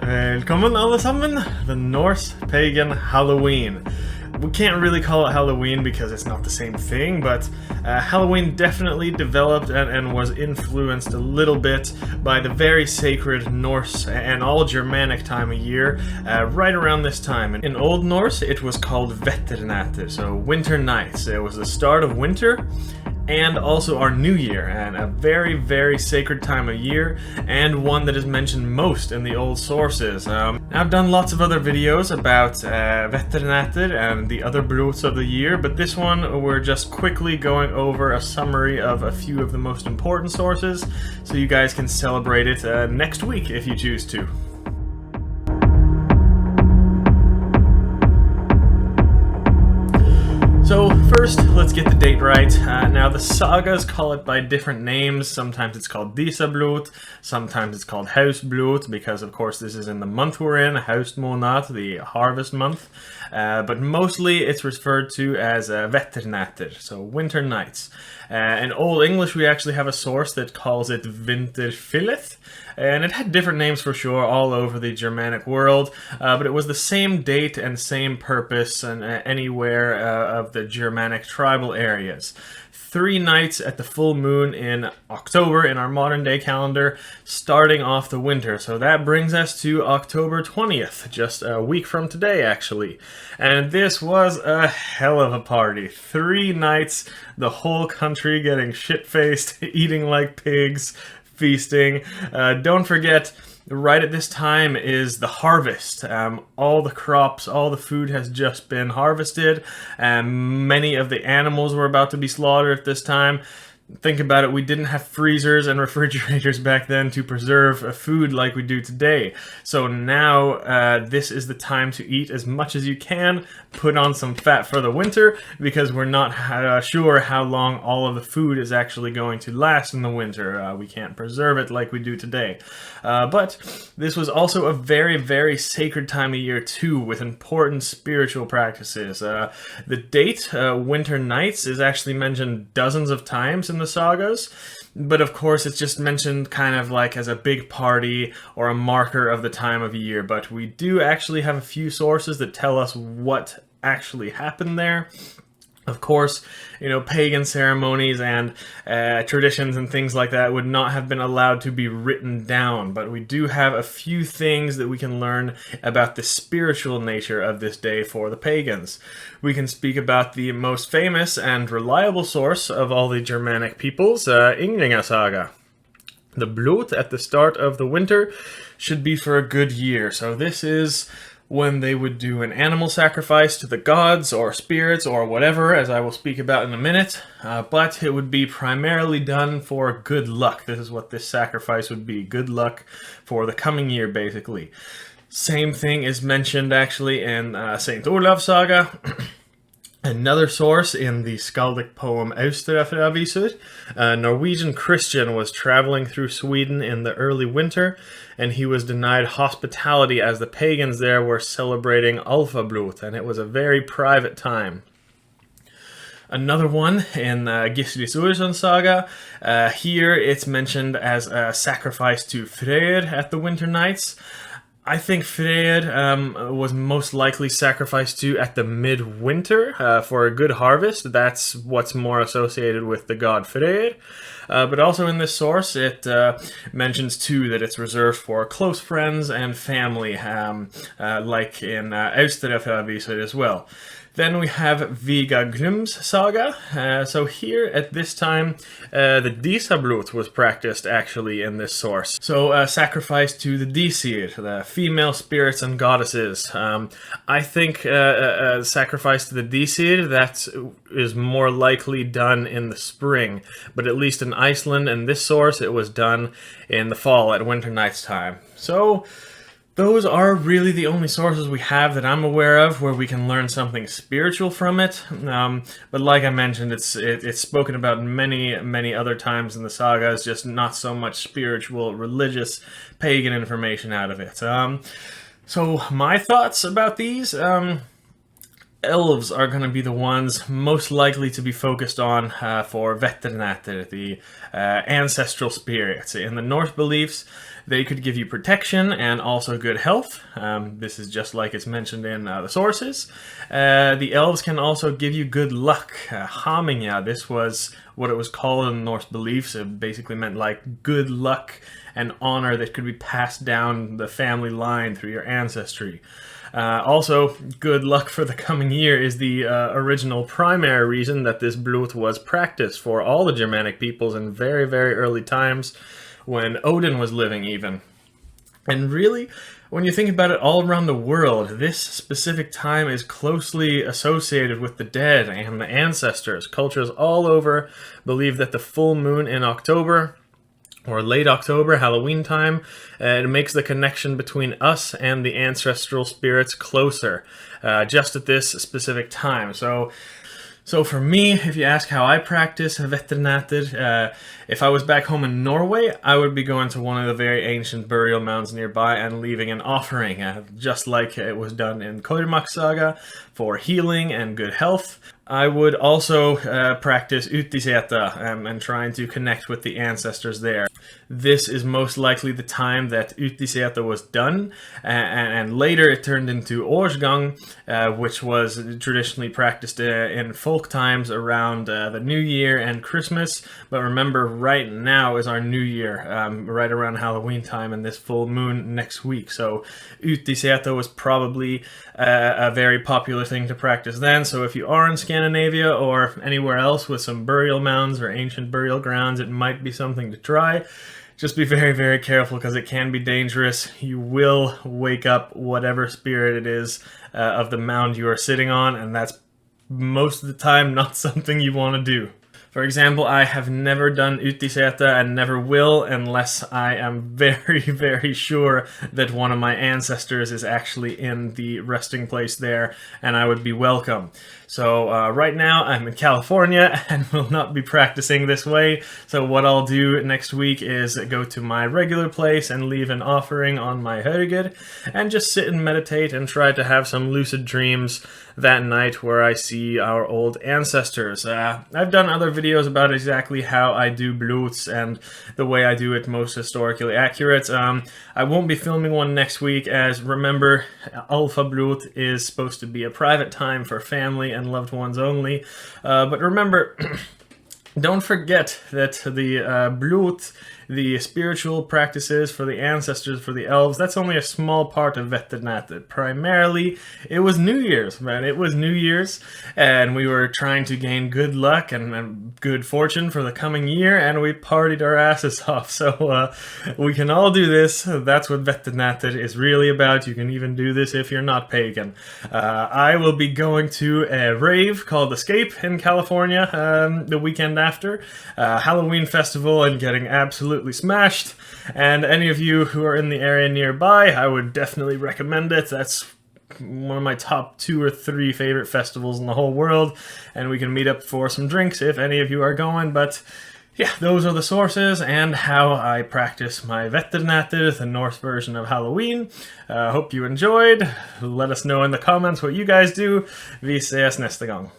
Velkommen alle sammen, the Norse pagan Halloween. We can't really call it Halloween because it's not the same thing, but Halloween definitely developed and was influenced a little bit by the very sacred Norse and all Germanic time of year right around this time. In Old Norse, it was called Vetrnaetr, so winter nights. It was the start of winter and also our new year, and a very, very sacred time of year, and one that is mentioned most in the old sources. I've done lots of other videos about Vetrnaetr and the other blots of the year, but this one we're just quickly going over a summary of a few of the most important sources, so you guys can celebrate it next week if you choose to. So first, let's get the date right. Now the sagas call it by different names. Sometimes it's called Disablot, sometimes it's called Haustblot, because of course this is in the month we're in, Haustmånad, the harvest month. But mostly it's referred to as Vetrnaetr, so winter nights. In Old English we actually have a source that calls it Vinterfyllet, and it had different names for sure all over the Germanic world, but it was the same date and same purpose and anywhere of the Germanic tribal areas. 3 nights at the full moon in October in our modern day calendar, starting off the winter. So that brings us to October 20th, just a week from today actually. And this was a hell of a party. 3 nights, the whole country getting shit-faced, eating like pigs, feasting. Don't forget, right at this time is the harvest. All the crops, all the food has just been harvested, and many of the animals were about to be slaughtered at this time. Think about it, we didn't have freezers and refrigerators back then to preserve food like we do today. So now this is the time to eat as much as you can, put on some fat for the winter, because we're not sure how long all of the food is actually going to last in the winter. We can't preserve it like we do today. But this was also a very, very sacred time of year too, with important spiritual practices. The date, winter nights, is actually mentioned dozens of times in the sagas, but of course it's just mentioned kind of like as a big party or a marker of the time of year. But we do actually have a few sources that tell us what actually happened there. Of course, you know, pagan ceremonies and traditions and things like that would not have been allowed to be written down, but we do have a few things that we can learn about the spiritual nature of this day for the pagans. We can speak about the most famous and reliable source of all the Germanic peoples, Ynglinga saga. The blot at the start of the winter should be for a good year, so this is when they would do an animal sacrifice to the gods or spirits or whatever, as I will speak about in a minute, but it would be primarily done for good luck. This is what this sacrifice would be, good luck for the coming year, basically. Same thing is mentioned actually in St. Olav's saga. Another source in the skaldic poem Austrafiavisur, a Norwegian Christian was traveling through Sweden in the early winter, and he was denied hospitality as the pagans there were celebrating Alfablot, and it was a very private time. Another one in Gisli Sturluson's saga, here it's mentioned as a sacrifice to Freyr at the winter nights. I think Freyr was most likely sacrificed to at the midwinter for a good harvest. That's what's more associated with the god Freyr. But also in this source, it mentions too that it's reserved for close friends and family, like in Austrafiavisur as well. Then we have Viga Grum's saga. So here at this time, the Disablot was practiced actually in this source. So sacrifice to the Disir, the female spirits and goddesses. I think sacrifice to the Disir, that is more likely done in the spring. But at least in Iceland, in this source, it was done in the fall at winter nights time. So those are really the only sources we have that I'm aware of where we can learn something spiritual from it. But like I mentioned, it's spoken about many other times in the sagas, just not so much spiritual, religious, pagan information out of it. So my thoughts about these, elves are going to be the ones most likely to be focused on for Vetrnaetr, the ancestral spirits. In the Norse beliefs, They could give you protection and also good health. This is just like it's mentioned in the sources. The elves can also give you good luck. Haminga, this was what it was called in Norse beliefs. It basically meant like good luck and honor that could be passed down the family line through your ancestry. Also, good luck for the coming year is the original primary reason that this blot was practiced for all the Germanic peoples in very, very early times when Odin was living even. And really, when you think about it, all around the world, this specific time is closely associated with the dead and the ancestors. Cultures all over believe that the full moon in October, or late October, Halloween time, it makes the connection between us and the ancestral spirits closer, just at this specific time. So for me, if you ask how I practice Vetrnaetr, if I was back home in Norway, I would be going to one of the very ancient burial mounds nearby and leaving an offering, just like it was done in Kormak Saga, for healing and good health. I would also practice Utiseta and trying to connect with the ancestors there. This is most likely the time that Utiseta was done, and later it turned into Årsgang, which was traditionally practiced in folk times around the New Year and Christmas. But remember, right now is our New Year, right around Halloween time and this full moon next week. So Utiseta was probably a very popular thing to practice then. So if you are in Scandinavia or anywhere else with some burial mounds or ancient burial grounds, it might be something to try. Just be very, very careful because it can be dangerous. You will wake up whatever spirit it is of the mound you are sitting on, and that's most of the time not something you want to do. For example, I have never done Utiseta and never will unless I am very, very sure that one of my ancestors is actually in the resting place there and I would be welcome. So right now I'm in California and will not be practicing this way. So what I'll do next week is go to my regular place and leave an offering on my hörger and just sit and meditate and try to have some lucid dreams that night where I see our old ancestors. I've done other videos about exactly how I do blots and the way I do it most historically accurate. I won't be filming one next week, as remember, Alpha Blot is supposed to be a private time for family and loved ones only. But remember, don't forget that the blot, the spiritual practices for the ancestors, for the elves, that's only a small part of Vetrnaetr. Primarily, it was New Year's, man. It was New Year's, and we were trying to gain good luck and good fortune for the coming year, and we partied our asses off. So we can all do this. That's what Vetrnaetr is really about. You can even do this if you're not pagan. I will be going to a rave called Escape in California the weekend after. Halloween festival, and getting absolutely smashed. And any of you who are in the area nearby, I would definitely recommend it. That's one of my top 2 or 3 favorite festivals in the whole world, and we can meet up for some drinks if any of you are going. But yeah, those are the sources and how I practice my Vetrnaetr, the Norse version of Halloween. Hope you enjoyed. Let us know in the comments what you guys do. Vi ses nästa gång.